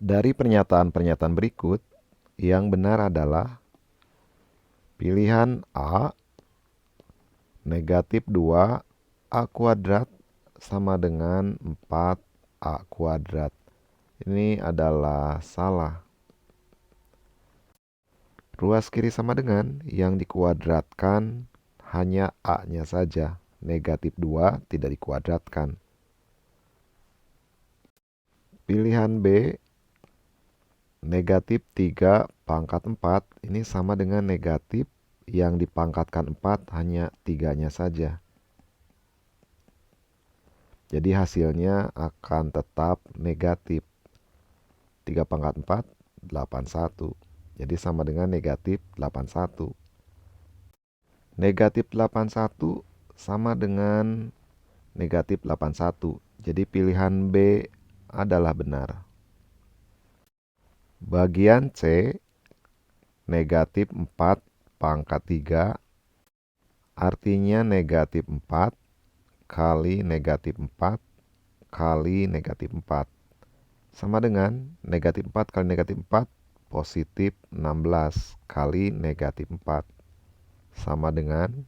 Dari pernyataan-pernyataan berikut, yang benar adalah pilihan A, negatif 2A kuadrat sama dengan 4A kuadrat. Ini adalah salah. Ruas kiri sama dengan yang dikuadratkan hanya A-nya saja. Negatif 2 tidak dikuadratkan. Pilihan B, negatif 3 pangkat 4 ini sama dengan negatif yang dipangkatkan 4 hanya 3-nya saja. Jadi hasilnya akan tetap negatif. 3 pangkat 4, 81. Jadi sama dengan negatif 81. Negatif 81 sama dengan negatif 81. Jadi pilihan B adalah benar. Bagian C, negatif 4 pangkat 3, artinya negatif 4 kali negatif 4 kali negatif 4. Sama dengan negatif 4 kali negatif 4, positif 16 kali negatif 4. Sama dengan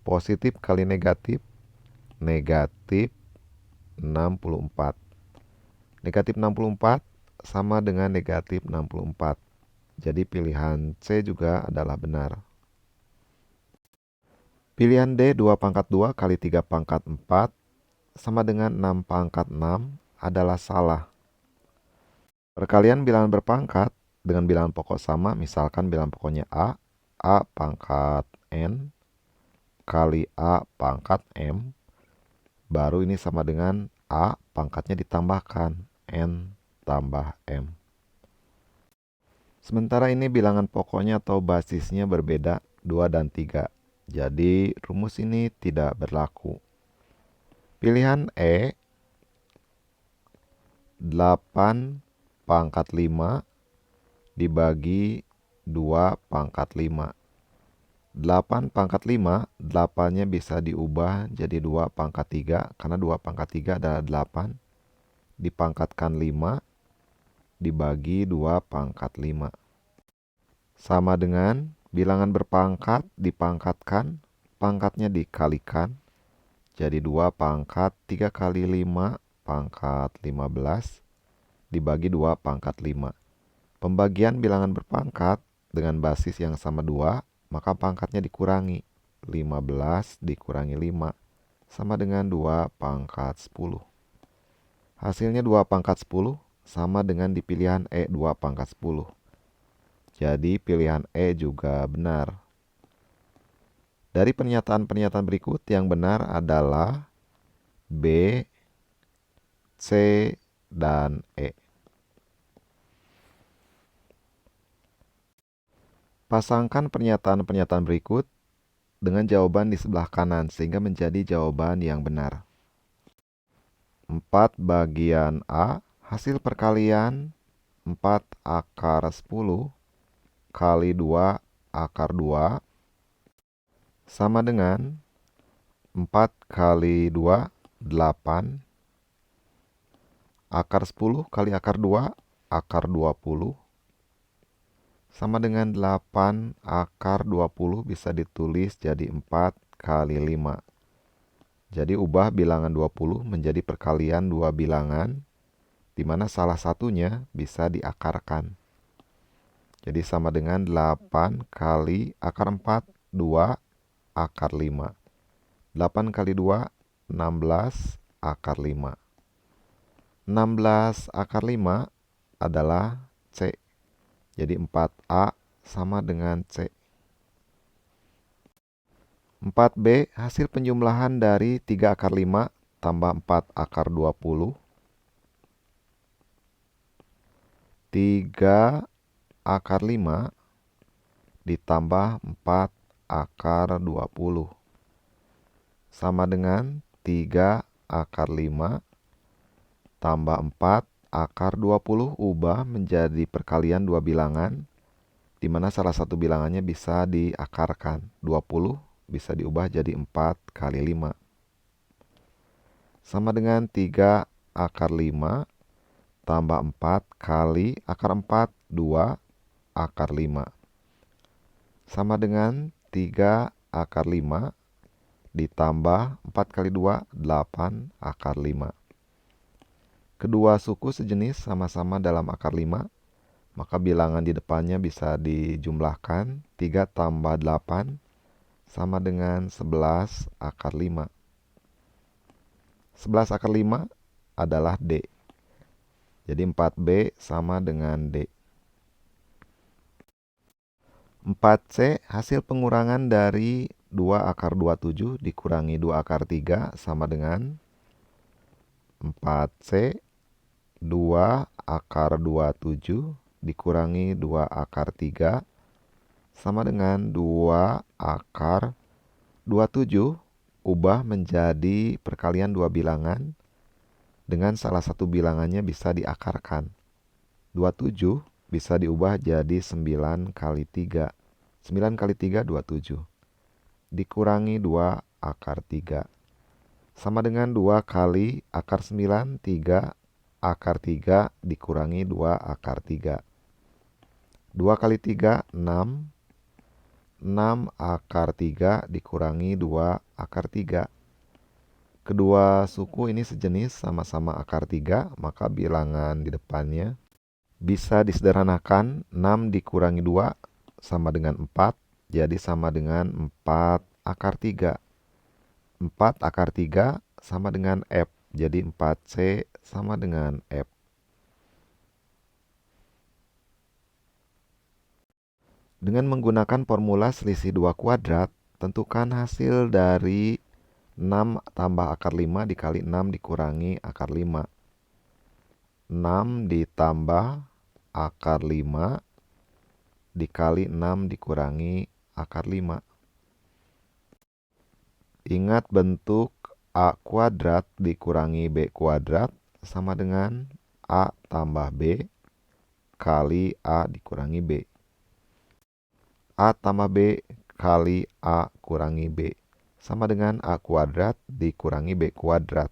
positif kali negatif, negatif 64. Negatif 64 sama dengan negatif 64. Jadi pilihan C juga adalah benar. Pilihan D 2 pangkat 2 kali 3 pangkat 4 sama dengan 6 pangkat 6 adalah salah. Perkalian bilangan berpangkat dengan bilangan pokok sama, misalkan bilangan pokoknya A pangkat N kali A pangkat M, baru ini sama dengan A pangkatnya ditambahkan N tambah M. Sementara ini bilangan pokoknya atau basisnya berbeda 2 dan 3. Jadi rumus ini tidak berlaku. Pilihan E 8 pangkat 5 dibagi 2 pangkat 5. 8 pangkat 5, 8-nya bisa diubah jadi 2 pangkat 3 karena 2 pangkat 3 adalah 8 dipangkatkan 5 dibagi 2 pangkat 5. Sama dengan bilangan berpangkat dipangkatkan, pangkatnya dikalikan, jadi 2 pangkat 3 kali 5 pangkat 15 dibagi 2 pangkat 5. Pembagian bilangan berpangkat dengan basis yang sama 2, maka pangkatnya dikurangi. 15 dikurangi 5 sama dengan 2 pangkat 10. Hasilnya 2 pangkat 10 sama dengan di pilihan E 2 pangkat 10. Jadi pilihan E juga benar. Dari pernyataan-pernyataan berikut yang benar adalah B, C, dan E. Pasangkan pernyataan-pernyataan berikut dengan jawaban di sebelah kanan sehingga menjadi jawaban yang benar. 4 bagian A, hasil perkalian 4 akar 10 kali 2 akar 2 sama dengan 4 kali 2, 8. Akar 10 kali akar 2, akar 20. Sama dengan 8 akar 20 bisa ditulis jadi 4 kali 5. Jadi ubah bilangan 20 menjadi perkalian dua bilangan, di mana salah satunya bisa diakarkan. Jadi sama dengan 8 kali akar 4, 2 akar 5. 8 kali 2, 16 akar 5. 16 akar 5 adalah C. Jadi 4A sama dengan C. 4B hasil penjumlahan dari 3 akar 5 tambah 4 akar 20. 3 akar 5 ditambah 4 akar 20. Sama dengan 3 akar 5 tambah 4 akar 20 ubah menjadi perkalian dua bilangan, di mana salah satu bilangannya bisa diakarkan. 20 bisa diubah jadi 4 kali 5. Sama dengan 3 akar 5 tambah 4 kali akar 4, 2 akar 5. Sama dengan 3 akar 5 ditambah 4 kali 2, 8 akar 5. Kedua suku sejenis sama-sama dalam akar 5, maka bilangan di depannya bisa dijumlahkan. 3 tambah 8 sama dengan 11 akar 5. 11 akar 5 adalah D. Jadi 4B sama dengan D. 4C hasil pengurangan dari 2 akar 27 dikurangi 2 akar 3 sama dengan 4C 2 akar 27 dikurangi 2 akar 3 sama dengan 2 akar 27 ubah menjadi perkalian dua bilangan dengan salah satu bilangannya bisa diakarkan. 27 bisa diubah jadi 9 kali 3. 9 kali 3, 27. Dikurangi 2 akar 3. Sama dengan 2 kali akar 9, 3 akar 3 dikurangi 2 akar 3. 2 kali 3, 6. 6 akar 3 dikurangi 2 akar 3. Kedua suku ini sejenis sama-sama akar 3, maka bilangan di depannya bisa disederhanakan. 6 dikurangi 2 sama dengan 4, jadi sama dengan 4 akar 3. 4 akar 3 sama dengan F, jadi 4C sama dengan F. Dengan menggunakan formula selisih 2 kuadrat, tentukan hasil dari 6 tambah akar 5 dikali 6 dikurangi akar 5. 6 ditambah akar 5 dikali 6 dikurangi akar 5. Ingat bentuk A kuadrat dikurangi B kuadrat sama dengan A tambah B kali A dikurangi B. A tambah B kali A kurangi B sama dengan A kuadrat dikurangi B kuadrat.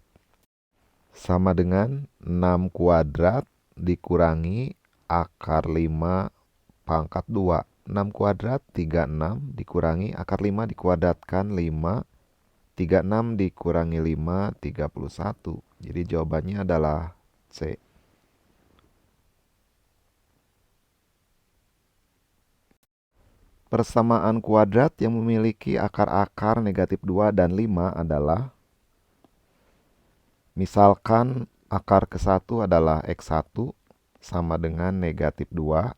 Sama dengan 6 kuadrat dikurangi akar 5 pangkat 2. 6 kuadrat 36 dikurangi akar 5 dikuadratkan 5. 36 dikurangi 5, 31. Jadi jawabannya adalah C. Persamaan kuadrat yang memiliki akar-akar negatif 2 dan 5 adalah, misalkan akar ke-1 adalah X1 sama dengan negatif 2.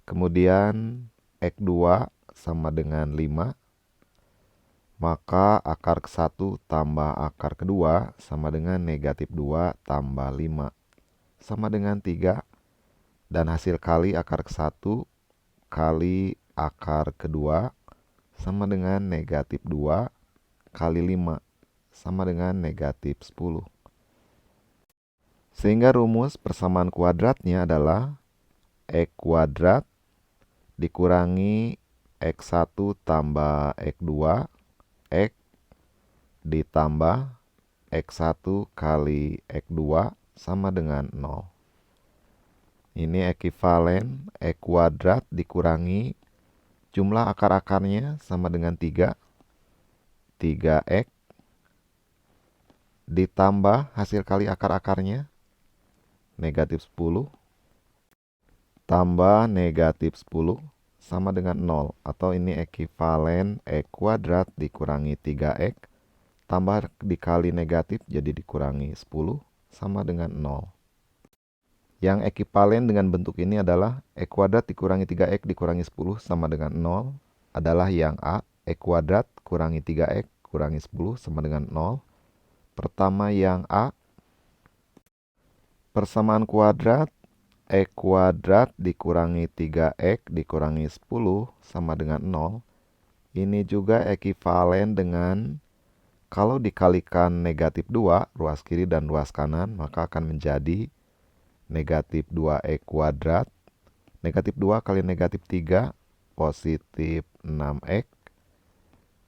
Kemudian X2 sama dengan 5. Maka akar ke-1 tambah akar kedua sama dengan negatif 2 tambah 5. Sama dengan 3. Dan hasil kali akar ke-1 kali akar kedua sama dengan negatif 2 kali 5 sama dengan negatif 10. Sehingga rumus persamaan kuadratnya adalah X kuadrat dikurangi X1 tambah X2 X ditambah X1 kali X2 sama dengan 0. Ini ekivalen X kuadrat dikurangi jumlah akar-akarnya sama dengan 3. 3X ditambah hasil kali akar-akarnya negatif 10 tambah negatif 10 sama dengan 0, atau ini ekivalen X kuadrat dikurangi 3X tambah dikali negatif jadi dikurangi 10 sama dengan 0. Yang ekivalen dengan bentuk ini adalah X kuadrat dikurangi 3X dikurangi 10 sama dengan 0 adalah yang A. X kuadrat kurangi 3X kurangi 10 sama dengan 0. Pertama yang A. Persamaan kuadrat X kuadrat dikurangi 3X dikurangi 10 sama dengan 0. Ini juga ekivalen dengan kalau dikalikan negatif 2, ruas kiri dan ruas kanan, maka akan menjadi negatif 2X kuadrat. Negatif 2 kali negatif 3, positif 6X.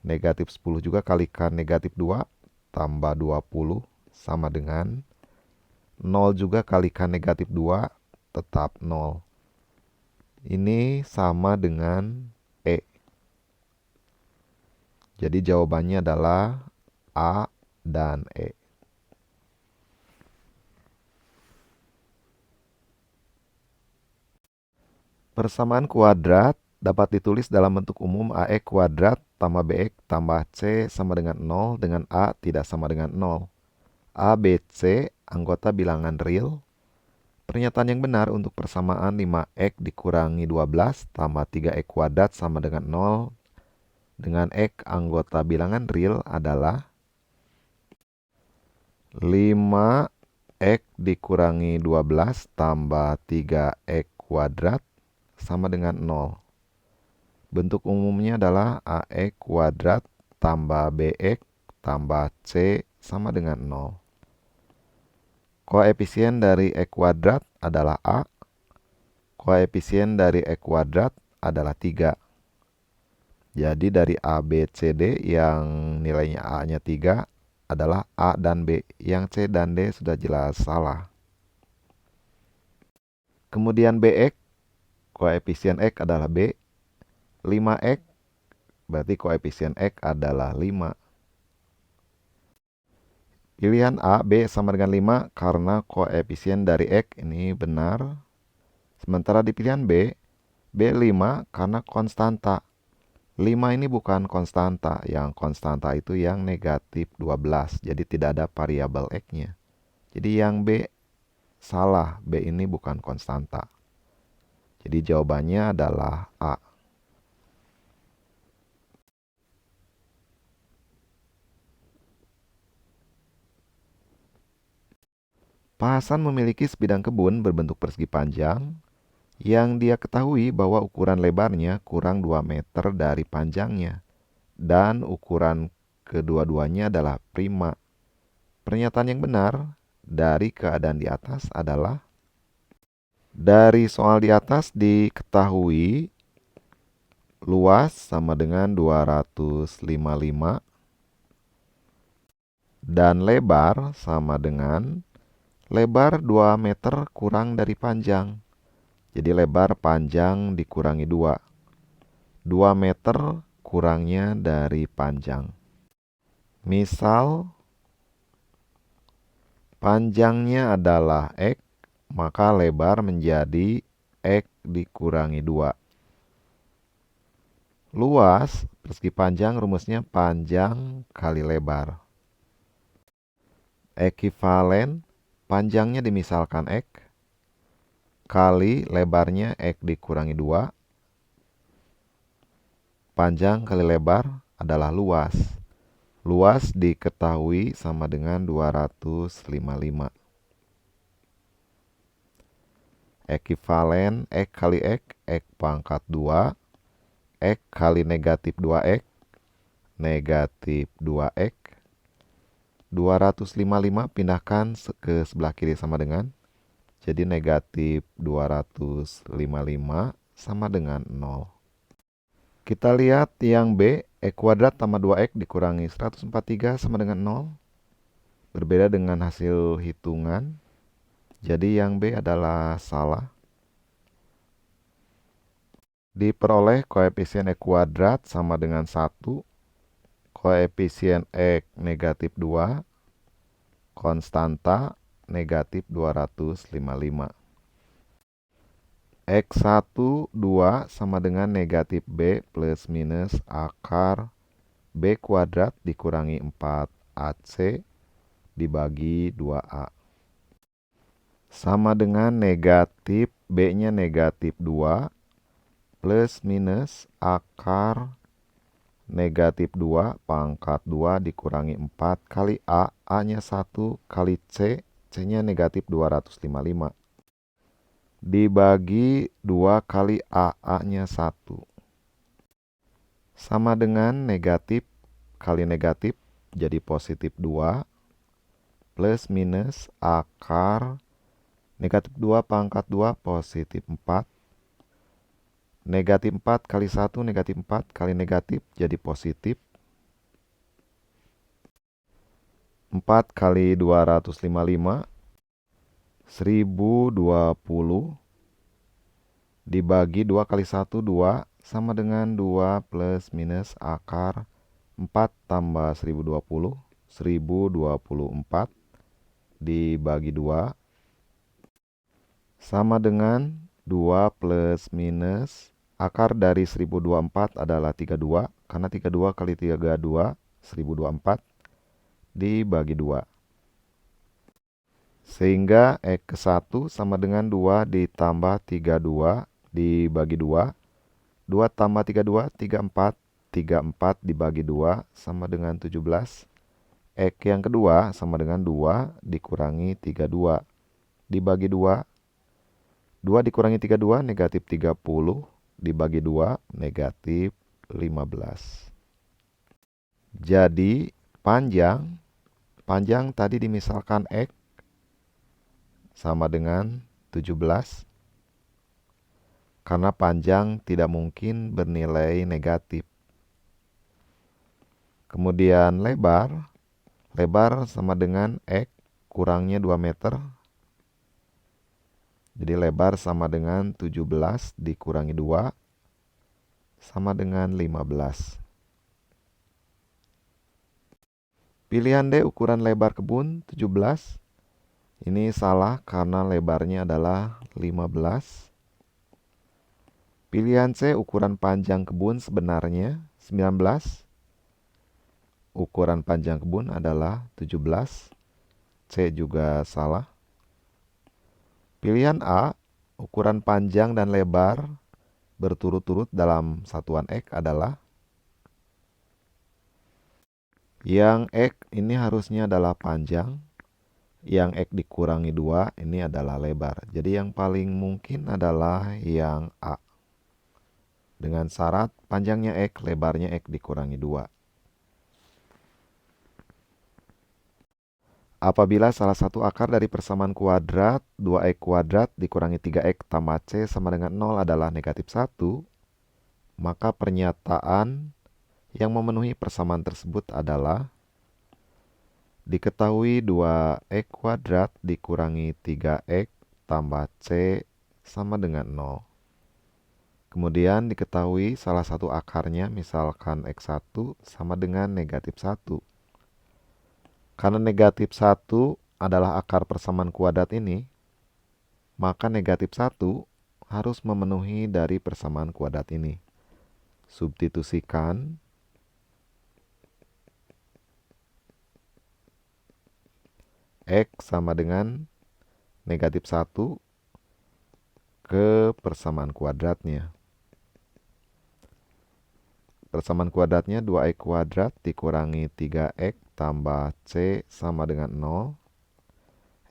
Negatif 10 juga kalikan negatif 2, tambah 20, sama dengan 0 juga kalikan negatif 2 tetap 0. Ini sama dengan E. Jadi jawabannya adalah A dan E. Persamaan kuadrat dapat ditulis dalam bentuk umum AX kuadrat tambah BX tambah C sama dengan 0 dengan A tidak sama dengan 0. A, B, C anggota bilangan real. Pernyataan yang benar untuk persamaan 5X dikurangi 12 tambah 3X kuadrat sama dengan 0 dengan X anggota bilangan real adalah 5X dikurangi 12 tambah 3X kuadrat sama dengan 0. Bentuk umumnya adalah AX kuadrat tambah BX tambah C sama dengan 0. Koefisien dari X kuadrat adalah A. Koefisien dari X kuadrat adalah 3. Jadi dari A, B, C, D yang nilainya A-nya 3 adalah A dan B. Yang C dan D sudah jelas salah. Kemudian BX, koefisien X adalah B. 5X, berarti koefisien X adalah 5. Pilihan A, B sama dengan 5 karena koefisien dari X ini benar. Sementara di pilihan B, B5 karena konstanta. 5 ini bukan konstanta, yang konstanta itu yang negatif 12, jadi tidak ada variabel X-nya. Jadi yang B salah, B ini bukan konstanta. Jadi jawabannya adalah A. Pak Hasan memiliki sebidang kebun berbentuk persegi panjang yang dia ketahui bahwa ukuran lebarnya kurang 2 meter dari panjangnya dan ukuran kedua-duanya adalah prima. Pernyataan yang benar dari keadaan di atas adalah dari soal di atas diketahui luas sama dengan 255 dan lebar sama dengan lebar 2 meter kurang dari panjang. Jadi lebar panjang dikurangi 2. 2 meter kurangnya dari panjang. Misal panjangnya adalah X, maka lebar menjadi X dikurangi 2. Luas persegi panjang rumusnya panjang kali lebar. Ekivalen panjangnya dimisalkan X kali lebarnya X dikurangi 2. Panjang kali lebar adalah luas. Luas diketahui sama dengan 255. Ekivalen X kali X, X pangkat 2. X kali negatif 2X, negatif 2X. 255 pindahkan ke sebelah kiri sama dengan. Jadi negatif 255 sama dengan 0. Kita lihat yang B, X kuadrat tambah 2X dikurangi 143 sama dengan 0. Berbeda dengan hasil hitungan. Jadi yang B adalah salah. Diperoleh koefisien X kuadrat sama dengan 1. Koefisien X negatif 2. Konstanta negatif 255. X1, 2 sama dengan negatif B plus minus akar B kuadrat dikurangi 4AC dibagi 2A. Sama dengan negatif B-nya negatif 2 plus minus akar negatif 2 pangkat 2 dikurangi 4 kali A. A-nya 1 kali C. C-nya negatif 255. Dibagi 2 kali A. A-nya 1. Sama dengan negatif kali negatif jadi positif 2 plus minus akar negatif 2 pangkat 2 positif 4. Negatif 4 kali 1 negatif 4 kali negatif jadi positif. 4 kali 255, 1020 dibagi 2 kali 1, 2, sama dengan 2 plus minus akar 4 tambah 1020, 1024 dibagi 2, sama dengan 2 plus minus akar dari 1024 adalah 32, karena 32 kali 32, 1024 dibagi 2. Sehingga X ke 1 sama dengan 2 ditambah 32 dibagi 2. 2 tambah 32, 34. 34 dibagi 2 sama dengan 17. X yang kedua sama dengan 2 dikurangi 32 dibagi 2. 2 dikurangi 32 negatif 30 dibagi 2 negatif 15. Jadi panjang tadi dimisalkan X sama dengan 17. Karena panjang tidak mungkin bernilai negatif. Kemudian lebar sama dengan X kurangnya 2 meter. Jadi lebar sama dengan 17 dikurangi 2 sama dengan 15. Pilihan D ukuran lebar kebun 17. Ini salah karena lebarnya adalah 15. Pilihan C ukuran panjang kebun sebenarnya 19. Ukuran panjang kebun adalah 17. C juga salah. Pilihan A, ukuran panjang dan lebar berturut-turut dalam satuan X adalah, yang X ini harusnya adalah panjang, yang X dikurangi 2 ini adalah lebar. Jadi yang paling mungkin adalah yang A. Dengan syarat panjangnya X, lebarnya X dikurangi 2. Apabila salah satu akar dari persamaan kuadrat 2x kuadrat dikurangi 3x tambah c sama dengan 0 adalah negatif 1, maka pernyataan yang memenuhi persamaan tersebut adalah diketahui 2x kuadrat dikurangi 3x tambah c sama dengan 0. Kemudian diketahui salah satu akarnya, misalkan x1 sama dengan negatif 1. Karena negatif 1 adalah akar persamaan kuadrat ini, maka negatif 1 harus memenuhi dari persamaan kuadrat ini. Substitusikan X sama dengan negatif 1 ke persamaan kuadratnya. Persamaan kuadratnya 2x kuadrat dikurangi 3x tambah c sama dengan 0.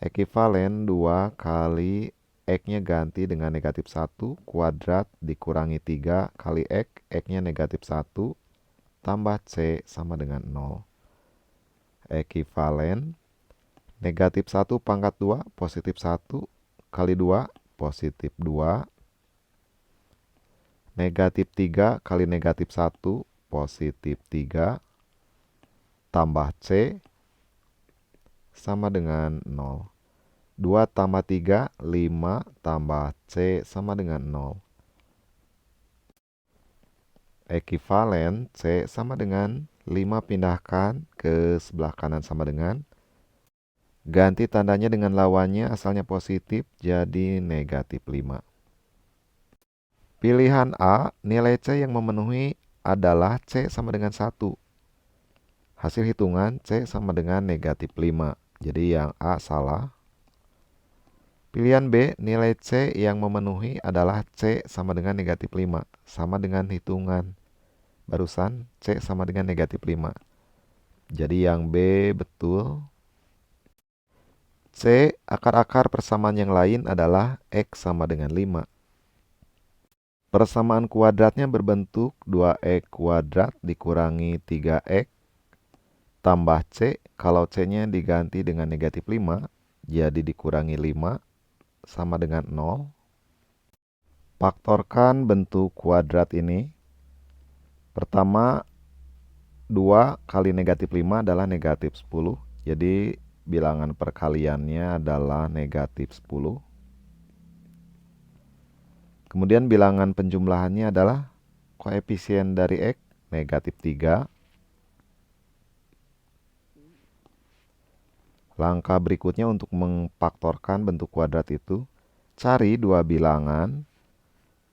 Ekivalen 2 kali x-nya ganti dengan negatif 1 kuadrat dikurangi 3 kali x, x-nya negatif 1 tambah c sama dengan 0. Ekivalen negatif 1 pangkat 2 positif 1 kali 2 positif 2. Negatif 3 kali negatif 1 positif 3 tambah c sama dengan 0. 2 tambah 3, 5 tambah c sama dengan 0. Ekivalen c sama dengan 5 pindahkan ke sebelah kanan sama dengan. Ganti tandanya dengan lawannya, asalnya positif jadi negatif 5. Pilihan A, nilai C yang memenuhi adalah C sama dengan 1. Hasil hitungan C sama dengan negatif 5. Jadi yang A salah. Pilihan B, nilai C yang memenuhi adalah C sama dengan negatif 5. Sama dengan hitungan barusan, C sama dengan negatif 5. Jadi yang B betul. C, akar-akar persamaan yang lain adalah X sama dengan 5. Persamaan kuadratnya berbentuk 2x kuadrat dikurangi 3x tambah c. Kalau c-nya diganti dengan negatif 5, jadi dikurangi 5 sama dengan 0. Faktorkan bentuk kuadrat ini. Pertama, 2 kali negatif 5 adalah negatif 10. Jadi bilangan perkaliannya adalah negatif 10. Kemudian bilangan penjumlahannya adalah koefisien dari X negatif 3. Langkah berikutnya untuk memfaktorkan bentuk kuadrat itu, cari dua bilangan,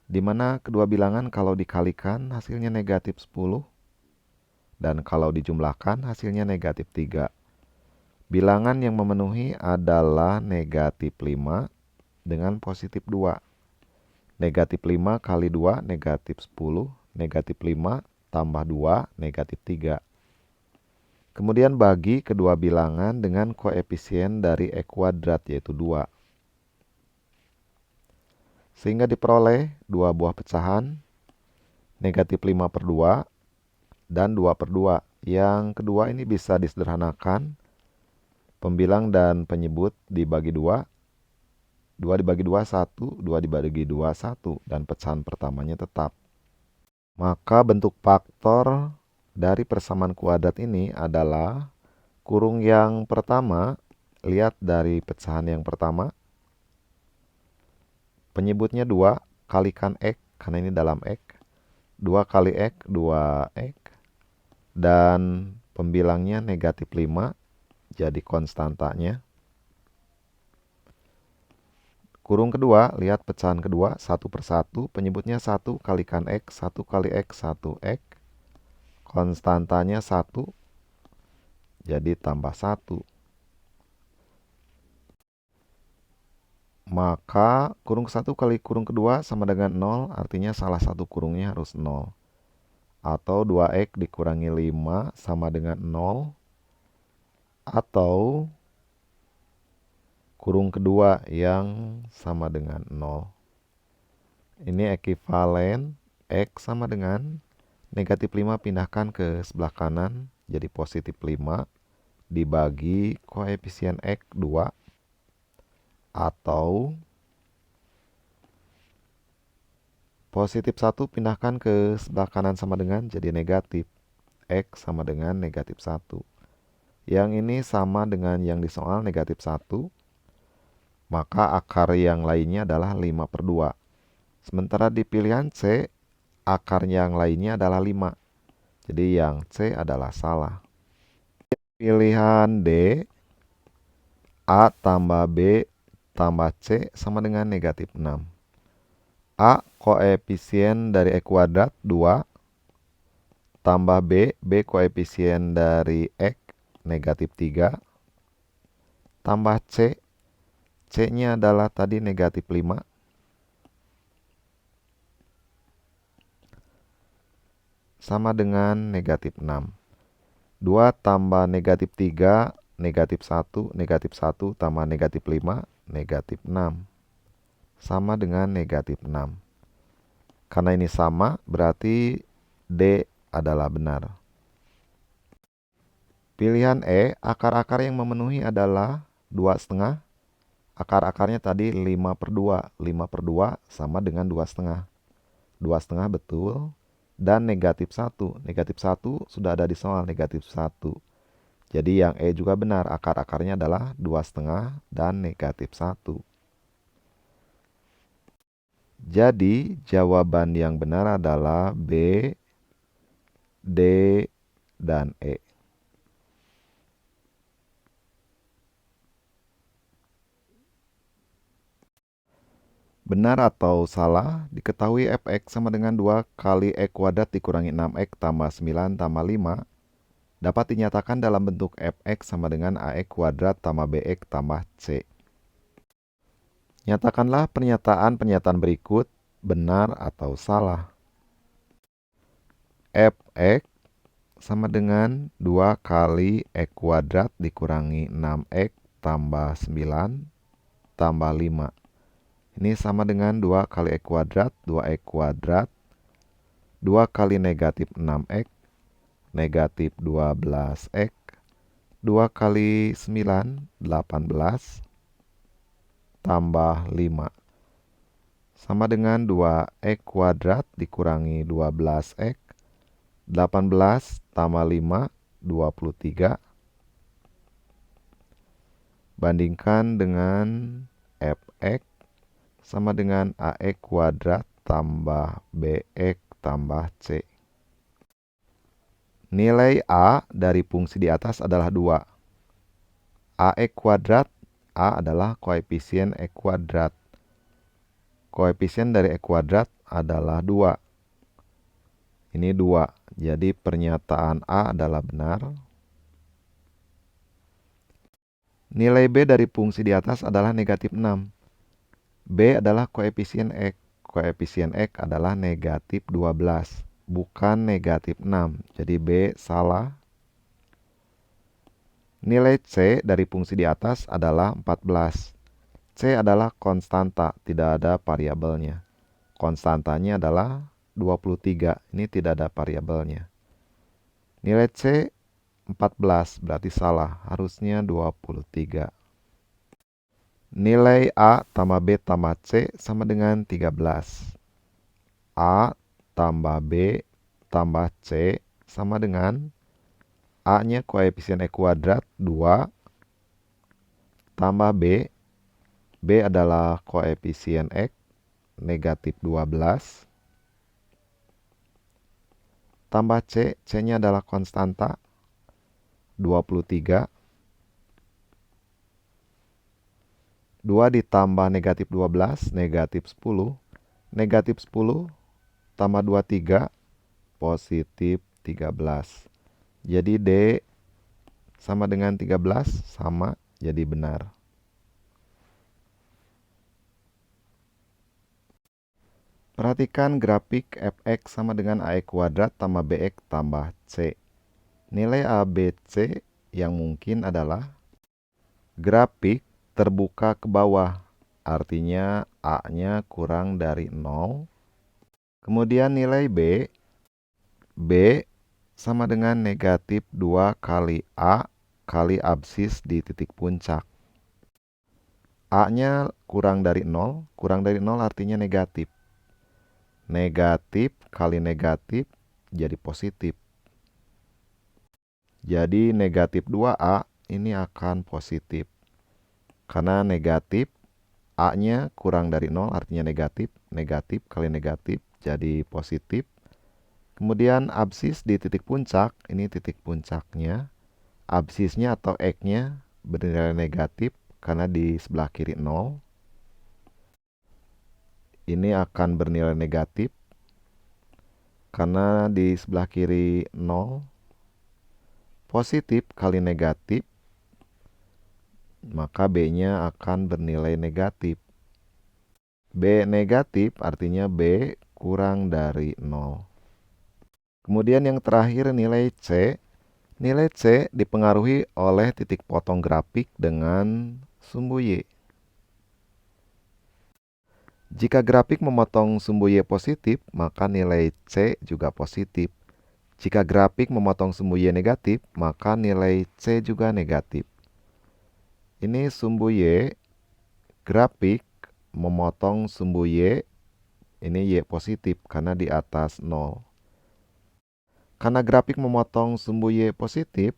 di mana kedua bilangan kalau dikalikan hasilnya negatif 10, dan kalau dijumlahkan hasilnya negatif 3. Bilangan yang memenuhi adalah negatif 5 dengan positif 2. Negatif 5 kali 2 negatif 10, negatif 5 tambah 2 negatif 3. Kemudian bagi kedua bilangan dengan koefisien dari X kuadrat yaitu 2. Sehingga diperoleh dua buah pecahan, negatif 5 per 2 dan 2 per 2. Yang kedua ini bisa disederhanakan, pembilang dan penyebut dibagi 2. 2 dibagi 2, 1. 2 dibagi 2, 1. Dan pecahan pertamanya tetap. Maka bentuk faktor dari persamaan kuadrat ini adalah kurung yang pertama. Lihat dari pecahan yang pertama. Penyebutnya 2, kalikan X, karena ini dalam X. 2 kali X, 2X. Dan pembilangnya negatif 5, jadi konstantanya. Kurung kedua, lihat pecahan kedua, 1 per 1, penyebutnya 1 kalikan X, 1 kali X, 1X. Konstantanya 1, jadi tambah 1. Maka kurung 1 kali kurung kedua sama dengan 0, artinya salah satu kurungnya harus 0. Atau 2X dikurangi 5 sama dengan 0. Atau kurung kedua yang sama dengan 0. Ini ekivalen X sama dengan negatif 5 pindahkan ke sebelah kanan jadi positif 5 dibagi koefisien X 2. Atau positif 1 pindahkan ke sebelah kanan sama dengan jadi negatif X sama dengan negatif 1. Yang ini sama dengan yang di soal negatif 1. Maka akar yang lainnya adalah 5 per 2. Sementara di pilihan C, akar yang lainnya adalah 5. Jadi yang C adalah salah. Pilihan D, A tambah B tambah C sama dengan negatif 6. A, koefisien dari X kuadrat 2. Tambah B, B koefisien dari X negatif 3. Tambah C, C-nya adalah tadi negatif 5. Sama dengan negatif 6. 2 tambah negatif 3, negatif 1, negatif 1 tambah negatif 5, negatif 6. Sama dengan negatif 6. Karena ini sama, berarti D adalah benar. Pilihan E, akar-akar yang memenuhi adalah 2,5. Akar-akarnya tadi 5 per 2. 5 per 2 sama dengan 2,5. 2,5 betul. Dan negatif 1. Negatif 1 sudah ada di soal negatif 1. Jadi yang E juga benar. Akar-akarnya adalah 2,5 dan negatif 1. Jadi jawaban yang benar adalah B, D, dan E. Benar atau salah, diketahui fx sama dengan 2 kali x kuadrat dikurangi 6x tambah 9 tambah 5 dapat dinyatakan dalam bentuk fx sama dengan ax kuadrat tambah bx tambah c. Nyatakanlah pernyataan-pernyataan berikut benar atau salah. Fx sama dengan 2 kali x kuadrat dikurangi 6x tambah 9 tambah 5. Ini sama dengan 2 kali X kuadrat, 2X kuadrat, 2 kali negatif 6X, negatif 12X, 2 kali 9, 18, tambah 5. Sama dengan 2X kuadrat dikurangi 12X, 18 tambah 5, 23, Bandingkan dengan fx sama dengan ax kuadrat tambah bx tambah c. Nilai a dari fungsi di atas adalah 2. Ax kuadrat, a adalah koefisien x kuadrat. Koefisien dari x kuadrat adalah 2. Ini 2. Jadi pernyataan a adalah benar. Nilai b dari fungsi di atas adalah negatif 6. B adalah koefisien x. Koefisien x adalah negatif 12, bukan negatif 6. Jadi B salah. Nilai C dari fungsi di atas adalah 14. C adalah konstanta, tidak ada variabelnya. Konstantanya adalah 23, ini tidak ada variabelnya. Nilai C 14, berarti salah, harusnya 23. Nilai A tambah B tambah C sama dengan 13. A tambah B tambah C sama dengan A-nya koefisien X kuadrat 2 tambah B. B adalah koefisien X negatif 12 tambah C. C-nya adalah konstanta 23. 2 ditambah negatif 12, negatif 10. Negatif 10 tambah 23, positif 13. Jadi D sama dengan 13, sama, jadi benar. Perhatikan grafik fx sama dengan ax kuadrat tambah bx tambah c. Nilai a, b, c yang mungkin adalah grafik terbuka ke bawah, artinya A-nya kurang dari 0. Kemudian nilai B, B sama dengan negatif 2 kali A kali absis di titik puncak. A-nya kurang dari 0, kurang dari 0 artinya negatif. Negatif kali negatif jadi positif. Jadi negatif 2A ini akan positif. Karena negatif, A-nya kurang dari 0 artinya negatif. Negatif kali negatif jadi positif. Kemudian absis di titik puncak, ini titik puncaknya. Absisnya atau X-nya bernilai negatif karena di sebelah kiri 0. Ini akan bernilai negatif karena di sebelah kiri 0. Positif kali negatif, maka B-nya akan bernilai negatif. B negatif artinya B kurang dari 0. Kemudian yang terakhir nilai C. Nilai C dipengaruhi oleh titik potong grafik dengan sumbu Y. Jika grafik memotong sumbu Y positif, maka nilai C juga positif. Jika grafik memotong sumbu Y negatif, maka nilai C juga negatif. Ini sumbu Y, grafik memotong sumbu Y, ini Y positif karena di atas 0. Karena grafik memotong sumbu Y positif,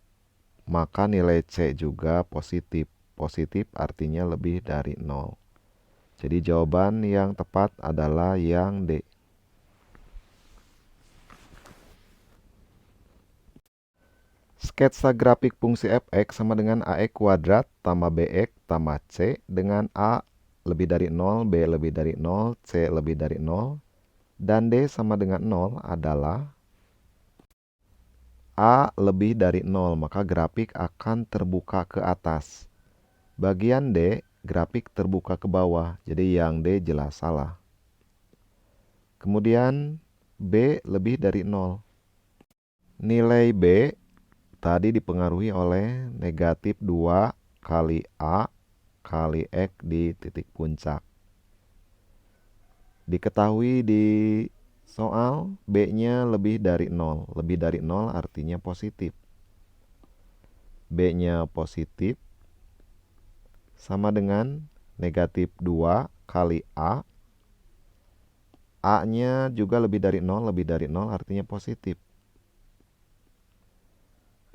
maka nilai C juga positif. Positif artinya lebih dari 0. Jadi jawaban yang tepat adalah yang D. Sketsa grafik fungsi fx sama dengan ax kuadrat tambah bx tambah c dengan a lebih dari 0, b lebih dari 0, c lebih dari 0, dan d sama dengan 0 adalah a lebih dari 0, maka grafik akan terbuka ke atas. Bagian D, grafik terbuka ke bawah, jadi yang D jelas salah. Kemudian B lebih dari 0. Nilai B tadi dipengaruhi oleh negatif 2 kali A kali X di titik puncak. Diketahui di soal B-nya lebih dari 0. Lebih dari 0 artinya positif. B-nya positif sama dengan negatif 2 kali A. A-nya juga lebih dari 0 artinya positif.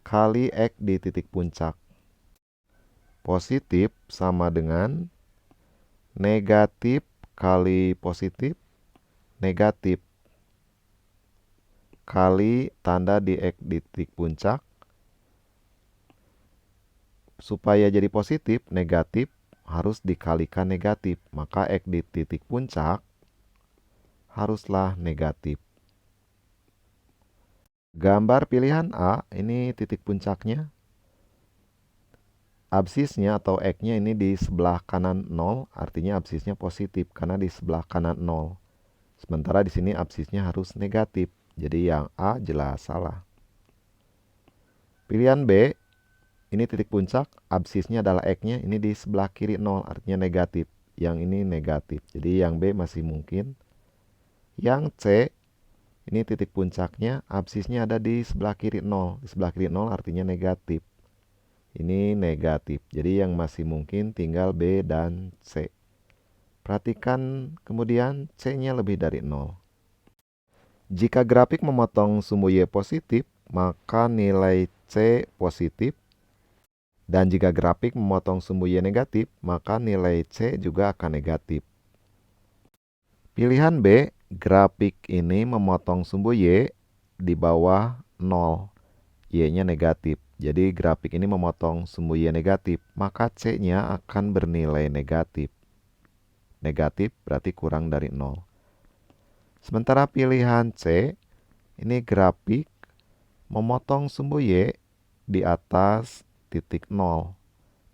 Kali X di titik puncak. positif sama dengan negatif kali positif, negatif kali tanda di X di titik puncak. Supaya jadi positif, negatif harus dikalikan negatif. Maka X di titik puncak haruslah negatif. Gambar pilihan A, ini titik puncaknya. Absisnya atau X-nya ini di sebelah kanan 0, artinya absisnya positif karena di sebelah kanan 0. Sementara di sini absisnya harus negatif. Jadi yang A jelas salah. Pilihan B, ini titik puncak, absisnya adalah X-nya, ini di sebelah kiri 0, artinya negatif. Yang ini negatif. Jadi yang B masih mungkin. Yang C, ini titik puncaknya, absisnya ada di sebelah kiri 0. Di sebelah kiri 0 artinya negatif. Ini negatif. Jadi yang masih mungkin tinggal B dan C. Perhatikan kemudian C-nya lebih dari 0. Jika grafik memotong sumbu Y positif, maka nilai C positif. Dan jika grafik memotong sumbu Y negatif, maka nilai C juga akan negatif. Pilihan B, grafik ini memotong sumbu Y di bawah 0. Y-nya negatif. Jadi grafik ini memotong sumbu Y negatif, maka C-nya akan bernilai negatif. Negatif berarti kurang dari 0. Sementara pilihan C, ini grafik memotong sumbu Y di atas titik 0.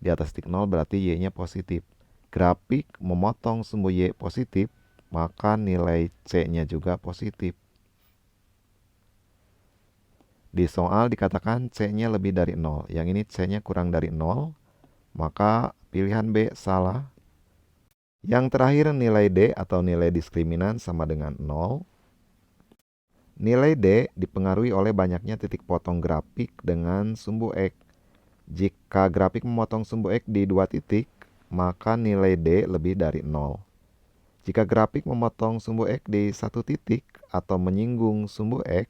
Di atas titik 0 berarti Y-nya positif. Grafik memotong sumbu Y positif, maka nilai C-nya juga positif. Di soal dikatakan C-nya lebih dari 0. Yang ini C-nya kurang dari 0. Maka pilihan B salah. Yang terakhir nilai D atau nilai diskriminan sama dengan 0. Nilai D dipengaruhi oleh banyaknya titik potong grafik dengan sumbu X. Jika grafik memotong sumbu X di 2 titik, maka nilai D lebih dari 0. Jika grafik memotong sumbu X di 1 titik atau menyinggung sumbu X,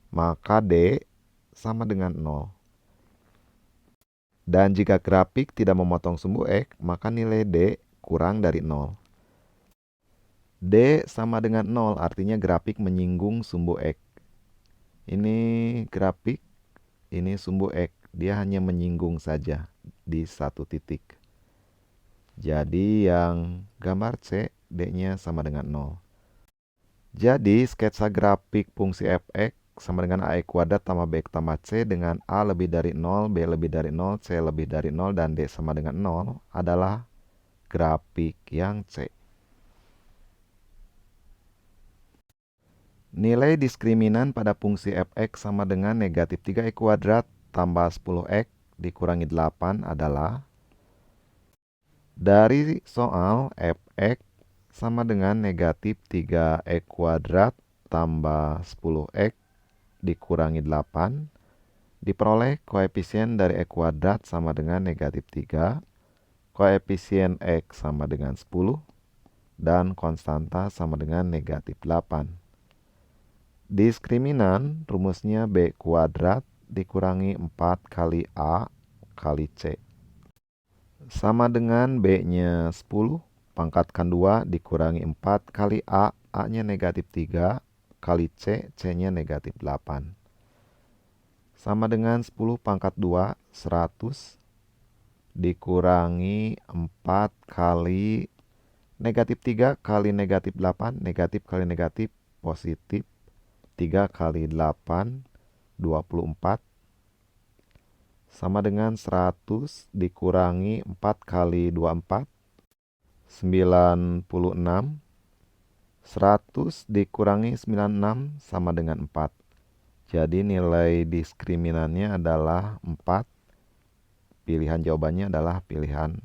maka D sama dengan 0. Dan jika grafik tidak memotong sumbu X, maka nilai D kurang dari 0. D sama dengan 0, artinya grafik menyinggung sumbu X. Ini grafik, ini sumbu X. Dia hanya menyinggung saja di 1 titik. Jadi yang gambar C, D-nya sama dengan 0. Jadi sketsa grafik fungsi f(x) sama dengan A kuadrat tambah B tambah C dengan A lebih dari 0, B lebih dari 0, C lebih dari 0, dan D sama dengan 0 adalah grafik yang C. Nilai diskriminan pada fungsi f(x) sama dengan negatif 3x kuadrat tambah 10x dikurangi 8 adalah, dari soal f(x) sama dengan negatif 3x kuadrat tambah 10x dikurangi 8, diperoleh koefisien dari X kuadrat sama dengan negatif 3, koefisien X sama dengan 10, dan konstanta sama dengan negatif 8. Diskriminan rumusnya B kuadrat dikurangi 4 kali A kali C. Sama dengan B-nya 10, pangkatkan 2 dikurangi 4 kali A, A-nya negatif 3, kali C, C-nya negatif 8. Sama dengan 10 pangkat 2, 100 dikurangi 4 kali negatif 3 kali negatif 8, negatif kali negatif positif, 3 kali 8, 24. Sama dengan 100 dikurangi 4 kali 24, 96. 100 dikurangi 96 sama dengan 4. Jadi nilai diskriminannya adalah 4. Pilihan jawabannya adalah pilihan